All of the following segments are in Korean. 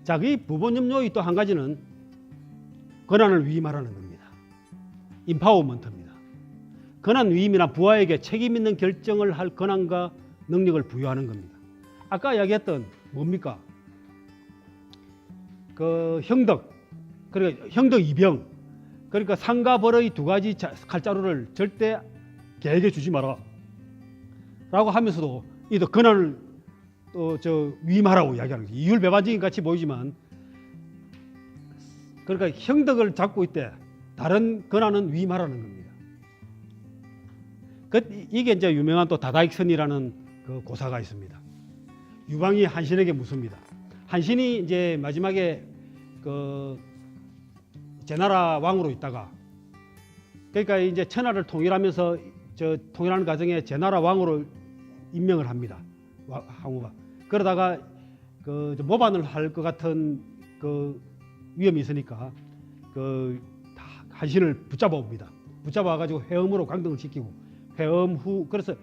자, 이 부분점 요의 또 한 가지는 권한을 위임하라는 겁니다. 임파워먼트입니다. 권한 위임이나 부하에게 책임 있는 결정을 할 권한과 능력을 부여하는 겁니다. 아까 이야기했던 뭡니까? 그 형덕, 그러니까 형덕 이병, 그러니까 상과 벌의 두 가지 칼자루를 절대 개에게 주지 마라 라고 하면서도 이 권한을 또 위임하라고 이야기하는 거죠. 이율배반적인 같이 보이지만, 그러니까 형덕을 잡고 있대 다른 권한은 위임하라는 겁니다. 이게 이제 유명한 또 다다익선이라는 그 고사가 있습니다. 유방이 한신에게 묻습니다. 한신이 이제 마지막에 그 제나라 왕으로 있다가, 그러니까 이제 천하를 통일하면서 통일하는 과정에 제나라 왕으로 임명을 합니다. 항우가. 그러다가 그 모반을 할 것 같은 그 위험이 있으니까 그 한신을 붙잡아 옵니다. 붙잡아 가지고 회음으로 강등을 시키고, 회음 후, 그래서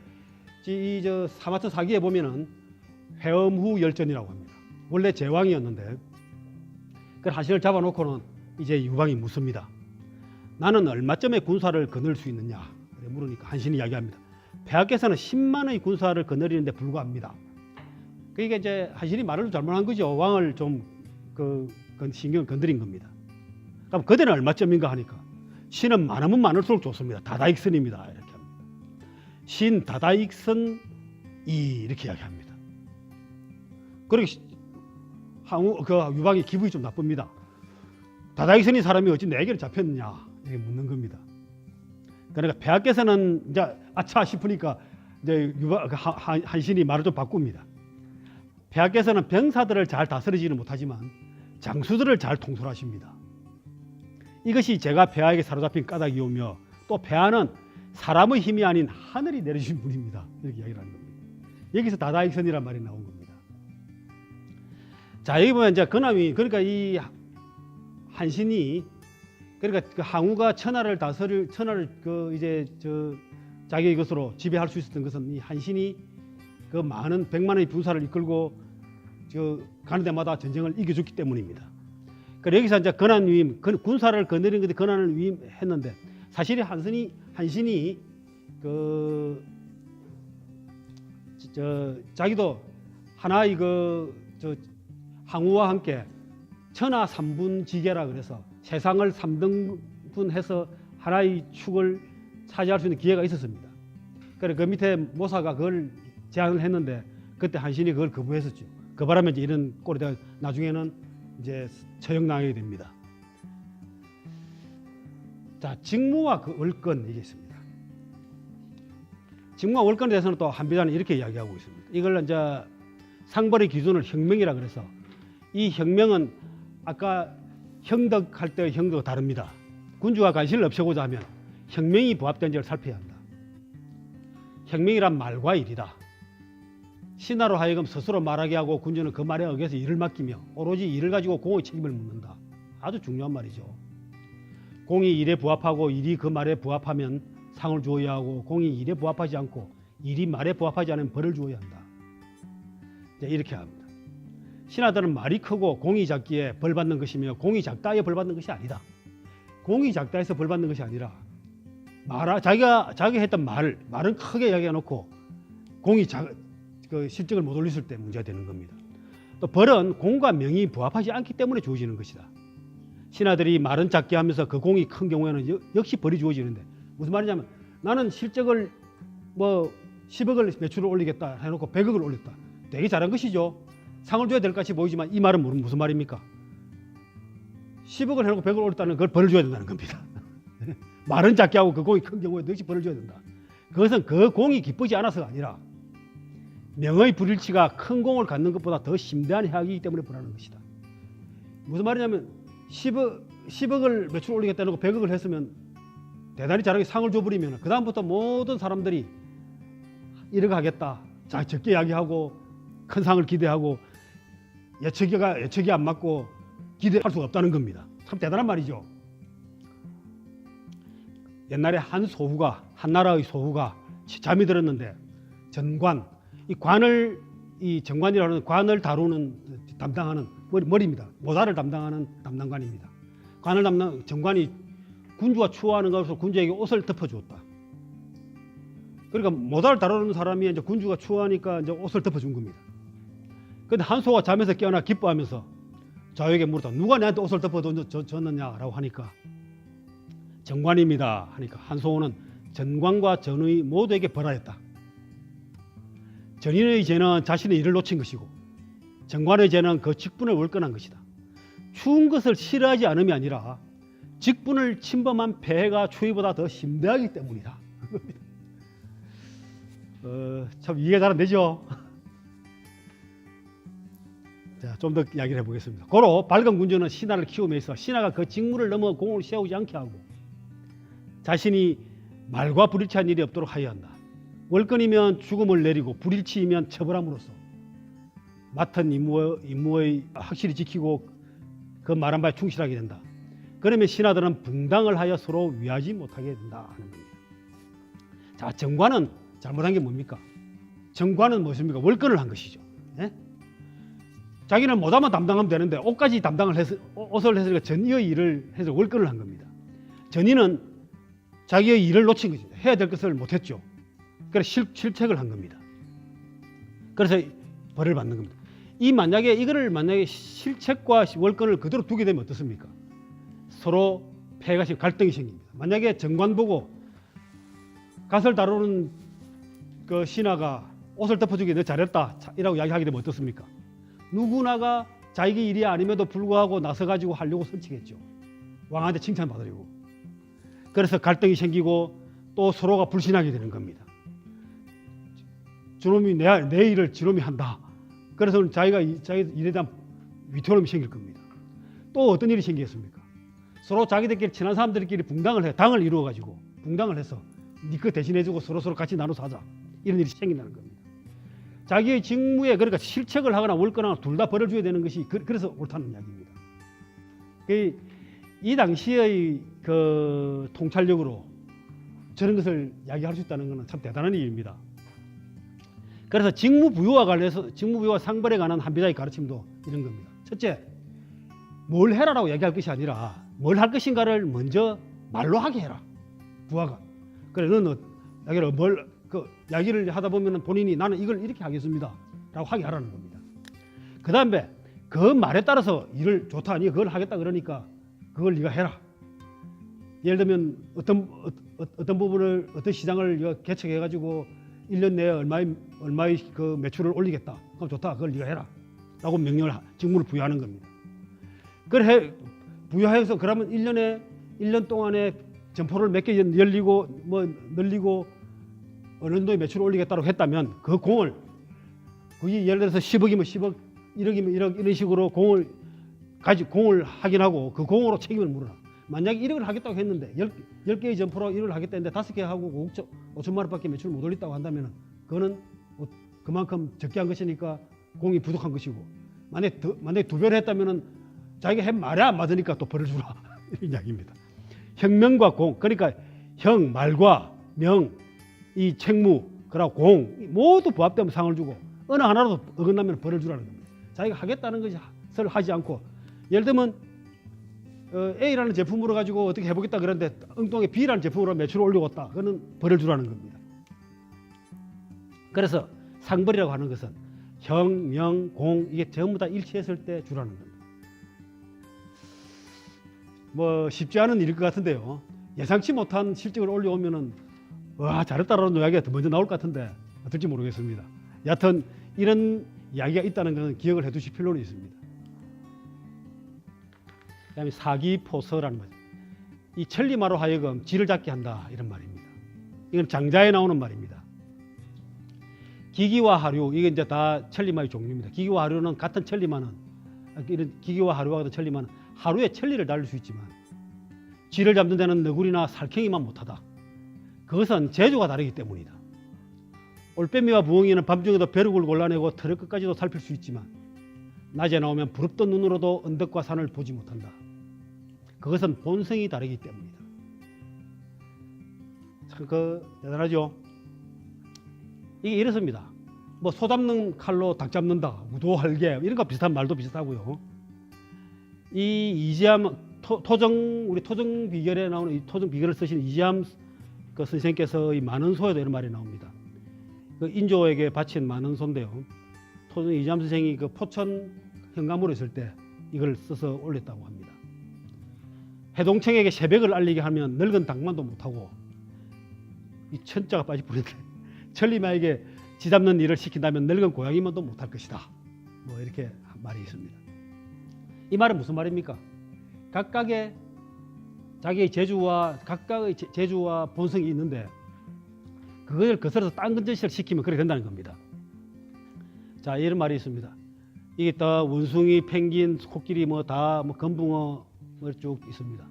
이 사마천 사기에 보면은 회음 후 열전이라고 합니다. 원래 제왕이었는데 그 한신을 잡아놓고는 이제 유방이 묻습니다. 나는 얼마쯤의 군사를 거늘 수 있느냐 물으니까 한신이 이야기합니다. 폐하께서는 10만의 군사를 거느리는데 불과합니다. 그러니까 이제 한신이 말을 잘못한 거죠. 왕을 좀 신경을 건드린 겁니다. 그럼 그대는 얼마쯤인가 하니까 신은 많으면 많을수록 좋습니다. 다다익선입니다. 이렇게 합니다. 신 다다익선 이렇게 이야기합니다. 그러게 유방이 기분이 좀 나쁩니다. 다다익선이 사람이 어찌 내게를 잡혔느냐 이렇게 묻는 겁니다. 그러니까 폐하께서는 이제 아차 싶으니까 이제 한신이 말을 좀 바꿉니다. 폐하께서는 병사들을 잘 다스리지는 못하지만 장수들을 잘 통솔하십니다. 이것이 제가 폐하에게 사로잡힌 까닭이오며, 또 폐하는 사람의 힘이 아닌 하늘이 내려주신 분입니다. 이렇게 이야기를 하는 겁니다. 여기서 다다익선이란 말이 나온 겁니다. 자, 여기 보면 이제 근함이, 그러니까 이 한신이, 그러니까 그 항우가 천하를 자기의 것으로 지배할 수 있었던 것은 이 한신이 그 많은 100만의 군사를 이끌고 가는 데마다 전쟁을 이겨줬기 때문입니다. 그러니까 여기서 이제 권한 위임, 군사를 거느린 건데 권한을 위임했는데, 사실이 한신이 자기도 하나의 항우와 함께 천하 삼분지계라 그래서 세상을 3등분해서 하나의 축을 차지할 수 있는 기회가 있었습니다. 그래서 그 밑에 모사가 그걸 제안을 했는데 그때 한신이 그걸 거부했었죠. 그 바람에 이제 이런 꼴이 되어 나중에는 이제 처형당하게 됩니다. 자, 직무와 그 월권 이게 있습니다. 직무와 월권에 대해서는 또 한비단은 이렇게 이야기하고 있습니다. 이걸 이제 상벌의 기준을 혁명이라 그래서, 이 혁명은 아까 형덕할 때의 형덕과 다릅니다. 군주가 관심을 없애고자 하면 혁명이 부합된지를 살펴야 한다. 혁명이란 말과 일이다. 신하로 하여금 스스로 말하게 하고 군주는 그 말에 의해서 일을 맡기며 오로지 일을 가지고 공의 책임을 묻는다. 아주 중요한 말이죠. 공이 일에 부합하고 일이 그 말에 부합하면 상을 주어야 하고, 공이 일에 부합하지 않고 일이 말에 부합하지 않으면 벌을 주어야 한다. 이렇게 합니다. 신하들은 말이 크고 공이 작기에 벌 받는 것이며, 공이 작다 해서 벌 받는 것이 아니다. 공이 작다 해서 벌 받는 것이 아니라 자기가 했던 말은 크게 이야기해 놓고 공이 실적을 못 올렸을 때 문제가 되는 겁니다. 또 벌은 공과 명이 부합하지 않기 때문에 주어지는 것이다. 신하들이 말은 작게 하면서 그 공이 큰 경우에는 역시 벌이 주어지는데, 무슨 말이냐면 나는 실적을 10억을 매출을 올리겠다 해놓고 100억을 올렸다. 되게 잘한 것이죠. 상을 줘야 될 것 같이 보이지만 이 말은 무슨 말입니까? 10억을 해놓고 100억을 올렸다는 그걸 벌을 줘야 된다는 겁니다. 말은 작게 하고 그 공이 큰 경우에도 역시 벌을 줘야 된다. 그것은 그 공이 기쁘지 않아서가 아니라 명의 불일치가 큰 공을 갖는 것보다 더 심대한 해악이기 때문에 벌하는 것이다. 무슨 말이냐면 10억을 매출 올리겠다 해놓고 100억을 했으면 대단히 잘하게 상을 줘버리면 그 다음부터 모든 사람들이 이렇게 하겠다, 자 적게 이야기하고 큰 상을 기대하고 예측이 안 맞고 기대할 수가 없다는 겁니다. 참 대단한 말이죠. 옛날에 한 나라의 소후가 잠이 들었는데 전관, 이 관을 이 정관이라는 관을 다루는 담당하는 머리입니다. 모사를 담당하는 담당관입니다. 관을 담당 정관이 군주가 추호하는 것으로 군주에게 옷을 덮어주었다. 그러니까 모사를 다루는 사람이 이제 군주가 추호하니까 이제 옷을 덮어준 겁니다. 근데 한소가 잠에서 깨어나 기뻐하면서 자유에게 물었다. 누가 내한테 옷을 덮어줬느냐라고 하니까 정관입니다 하니까 한소는 전관과 전의 모두에게 벌하였다. 전인의 죄는 자신의 일을 놓친 것이고 정관의 죄는 그 직분을 월권한 것이다. 추운 것을 싫어하지 않음이 아니라 직분을 침범한 폐해가 추위보다 더 심대하기 때문이다. 참 이해가 잘 안 되죠? 자, 좀 더 이야기를 해보겠습니다. 고로 밝은 군주는 신하를 키움에 있어 신하가 그 직무를 넘어 공을 세우지 않게 하고 자신이 말과 불일치한 일이 없도록 하여야 한다. 월권이면 죽음을 내리고 불일치이면 처벌함으로써 맡은 임무의 확실히 지키고 그 말한 바에 충실하게 된다. 그러면 신하들은 분당을 하여 서로 위하지 못하게 된다 하는 겁니다. 자, 정관은 잘못한 게 뭡니까? 정관은 무엇입니까? 월권을 한 것이죠. 예? 자기는 모자만 담당하면 되는데 옷까지 담당을 해서 옷을 했으니까 전의의 일을 해서 월권을 한 겁니다. 전의는 자기의 일을 놓친 거죠. 해야 될 것을 못했죠. 그래서 실책을 한 겁니다. 그래서 벌을 받는 겁니다. 이거를 만약에 실책과 월권을 그대로 두게 되면 어떻습니까? 서로 폐해가 생기고 갈등이 생깁니다. 만약에 정관 보고 갓을 다루는 그 신하가 옷을 덮어주기 너 잘했다 이라고 이야기하게 되면 어떻습니까? 누구나가 자기 일이 아님에도 불구하고 나서가지고 하려고 설치겠죠. 왕한테 칭찬받으려고. 그래서 갈등이 생기고 또 서로가 불신하게 되는 겁니다. 저놈이 내 일을 저놈이 한다. 그래서 자기 일에 대한 위태로움이 생길 겁니다. 또 어떤 일이 생기겠습니까? 서로 자기들끼리 친한 사람들끼리 당을 이루어가지고 붕당을 해서 네 거 대신해주고 서로 같이 나눠서 하자. 이런 일이 생긴다는 겁니다. 자기의 직무에 그러니까 실책을 하거나 월권하거나 둘 다 벌을 줘야 되는 것이 그래서 옳다는 이야기입니다. 이 당시의 그 통찰력으로 저런 것을 이야기할 수 있다는 것은 참 대단한 일입니다. 그래서 직무부여와 상벌에 관한 한비자의 가르침도 이런 겁니다. 첫째, 뭘 해라라고 이야기할 것이 아니라 뭘 할 것인가를 먼저 말로 하게 해라. 부하가. 그래, 너는 이야기를 하다 보면 본인이 나는 이걸 이렇게 하겠습니다 라고 하게 하라는 겁니다. 그 다음에 그 말에 따라서 일을 좋다, 네가 그걸 하겠다 그러니까 그걸 네가 해라. 예를 들면 어떤 부분을 어떤 시장을 개척해 가지고 1년 내에 얼마의 그 매출을 올리겠다. 그럼 좋다. 그걸 네가 해라. 라고 직무를 부여하는 겁니다. 그래 부여해서 그러면 1년 동안에 점포를 몇 개 열리고 늘리고 어느 정도의 매출을 올리겠다고 했다면 그 공을 그게 예를 들어서 10억이면 10억, 1억이면 1억 이런 식으로 공을 확인하고 그 공으로 책임을 물어라. 만약에 1억을 하겠다고 했는데 10개의 점포로 1억을 하겠다 했는데 5개 하고 5천만 원밖에 매출을 못 올렸다고 한다면 그거는 그만큼 적게 한 것이니까 공이 부족한 것이고 만약에 2배를 했다면 자기가 한 말에 안 맞으니까 또 벌을 주라. 이런 이야기입니다. 형명과 공, 그러니까 형, 말과 명, 이 책무, 그리고 공 모두 부합되면 상을 주고 어느 하나라도 어긋나면 벌을 주라는 겁니다. 자기가 하겠다는 것을 하지 않고 예를 들면 A라는 제품으로 가지고 어떻게 해보겠다 그러는데 엉뚱하게 B라는 제품으로 매출을 올리겠다. 그거는 벌을 주라는 겁니다. 그래서 상벌이라고 하는 것은 형, 명, 공 이게 전부 다 일치했을 때 주라는 겁니다. 뭐 쉽지 않은 일일 것 같은데요. 예상치 못한 실적을 올려오면은 와 잘했다라는 이야기가 더 먼저 나올 것 같은데 어떨지 모르겠습니다. 여하튼 이런 이야기가 있다는 것은 기억을 해두실 필요는 있습니다. 그다음에 사기포서라는 거죠. 이 천리마로 하여금 쥐를 잡게 한다 이런 말입니다. 이건 장자에 나오는 말입니다. 기기와 하류 이게 이제 다 천리마의 종류입니다. 기기와 하류는 같은 천리마는 이런 기기와 하류와 같은 천리마는 하루에 천리를 달릴 수 있지만 쥐를 잡는 데는 너구리나 살쾡이만 못하다. 그것은 재주가 다르기 때문이다. 올빼미와 부엉이는 밤중에도 벼룩을 골라내고 털을 끝까지도 살필 수 있지만 낮에 나오면 부릅던 눈으로도 언덕과 산을 보지 못한다. 그것은 본성이 다르기 때문이다. 참 대단하죠. 이게 이렇습니다. 뭐 소 잡는 칼로 닭 잡는다, 우도할개 이런 거 비슷한 말도 비슷하고요. 이 이지함 우리 토정 비결에 나오는 이 토정 비결을 쓰신 이지함 그 선생님께서 이 만원소에도 이런 말이 나옵니다. 그 인조에게 바친 만원소인데요. 토정 이지함 선생이 그 포천 현감으로 있을 때 이걸 써서 올렸다고 합니다. 해동청에게 새벽을 알리게 하면 늙은 닭만도 못하고 이 천자가 빠질 뻔했네. 천리마에게 지 잡는 일을 시킨다면 늙은 고양이만도 못할 것이다. 뭐 이렇게 말이 있습니다. 이 말은 무슨 말입니까? 각각의 자기의 각각의 재주와 본성이 있는데 그것을 거슬러서 딴 짓을 시키면 그렇게 된다는 겁니다. 자, 이런 말이 있습니다. 이게 다 원숭이, 펭귄, 코끼리 건붕어 쭉 있습니다.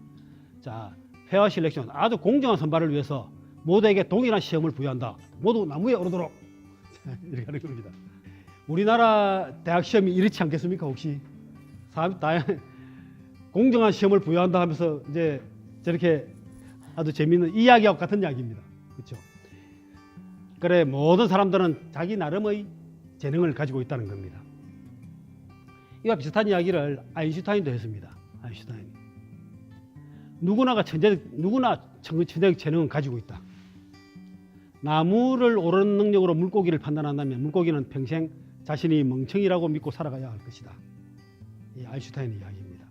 자, 페어 실렉션, 아주 공정한 선발을 위해서 모두에게 동일한 시험을 부여한다. 모두 나무에 오르도록 이렇게 하는 겁니다. 우리나라 대학 시험이 이렇지 않겠습니까? 혹시 공정한 시험을 부여한다 하면서 이제 저렇게 아주 재미있는 이야기와 같은 이야기입니다. 그렇죠? 그래, 모든 사람들은 자기 나름의 재능을 가지고 있다는 겁니다. 이와 비슷한 이야기를 아인슈타인도 했습니다. 아인슈타인. 누구나 천재적 재능은 가지고 있다. 나무를 오르는 능력으로 물고기를 판단한다면 물고기는 평생 자신이 멍청이라고 믿고 살아가야 할 것이다. 이 아인슈타인의 이야기입니다.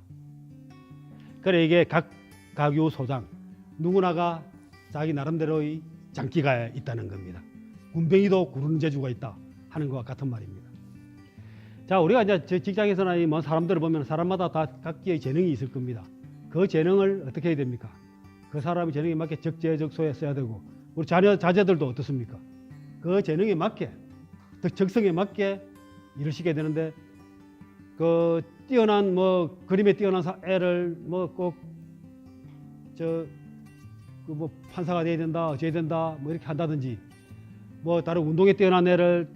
그래, 이게 각 가교 소장 누구나가 자기 나름대로의 장기가 있다는 겁니다. 군뱅이도 구르는 재주가 있다 하는 것과 같은 말입니다. 자, 우리가 이제 직장에서나 이 사람들을 보면 사람마다 다 각기의 재능이 있을 겁니다. 그 재능을 어떻게 해야 됩니까? 그 사람의 재능에 맞게 적재적소에 써야 되고, 우리 자제들도 어떻습니까? 그 재능에 맞게, 적성에 맞게 일을 시켜야 되는데, 그 뛰어난 그림에 뛰어난 애를 꼭 판사가 돼야 된다, 어째야 된다, 이렇게 한다든지, 다른 운동에 뛰어난 애를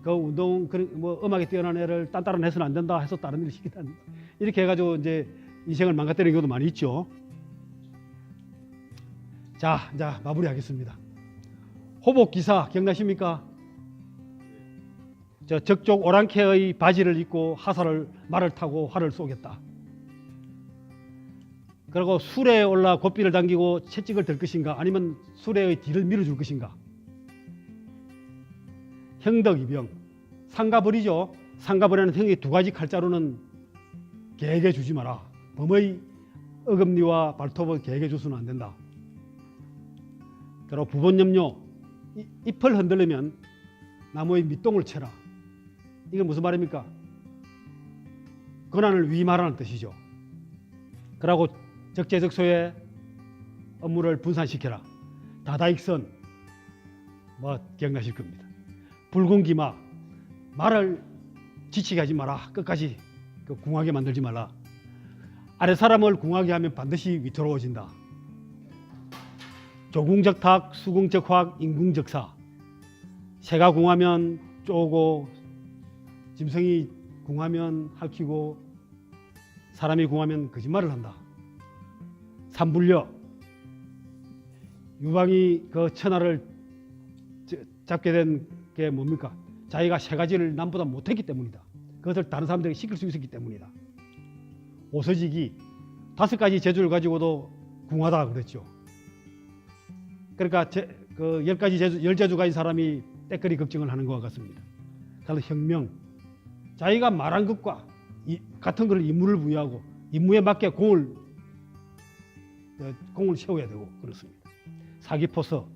음악에 뛰어난 애를 딴따라 해서는 안 된다 해서 다른 일을 시키다든지, 이렇게 해가지고 이제 인생을 망가뜨리는 경우도 많이 있죠. 자, 이제 마무리하겠습니다. 호복기사 기억나십니까? 적족 오랑캐의 바지를 입고 말을 타고 활을 쏘겠다. 그리고 수레에 올라 고삐를 당기고 채찍을 들 것인가, 아니면 수레의 뒤를 밀어줄 것인가. 형덕이병, 상가벌이죠. 상가벌이라는 형의 두 가지 칼자루는 개에게 주지 마라. 범의 어금니와 발톱을 개에게 줘서는 안 된다. 그리고 부본염료, 잎을 흔들리면 나무의 밑동을 채라. 이게 무슨 말입니까? 권한을 위임하라는 뜻이죠. 그리고 적재적소에 업무를 분산시켜라. 다다익선, 기억나실 겁니다. 붉은 기마, 말을 지치게 하지 마라. 끝까지 궁하게 만들지 말라. 아래 사람을 궁하게 하면 반드시 위태로워진다. 조궁적탁, 수궁적확, 인궁적사. 새가 궁하면 쪼고, 짐승이 궁하면 할퀴고, 사람이 궁하면 거짓말을 한다. 삼불려, 유방이 그 천하를 잡게 된 게 뭡니까? 자기가 세 가지를 남보다 못했기 때문이다. 그것을 다른 사람들에게 시킬 수 있었기 때문이다. 오서지기, 5가지 재주를 가지고도 궁하다 그랬죠. 그러니까 10가지 재주, 10재주 가진 사람이 때거리 걱정을 하는 것과 같습니다. 그래서 혁명, 자기가 말한 것과 같은 걸 임무를 부여하고 임무에 맞게 공을 세워야 되고 그렇습니다. 사기포서,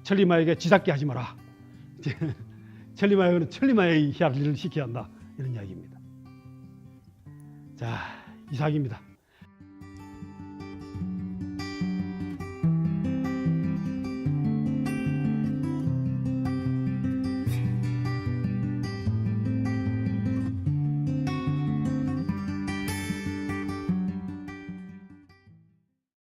천리마에게 지잡게 하지 마라. 천리마에게는 천리마의 일을 시켜야 한다. 이런 이야기입니다. 자, 이상입니다.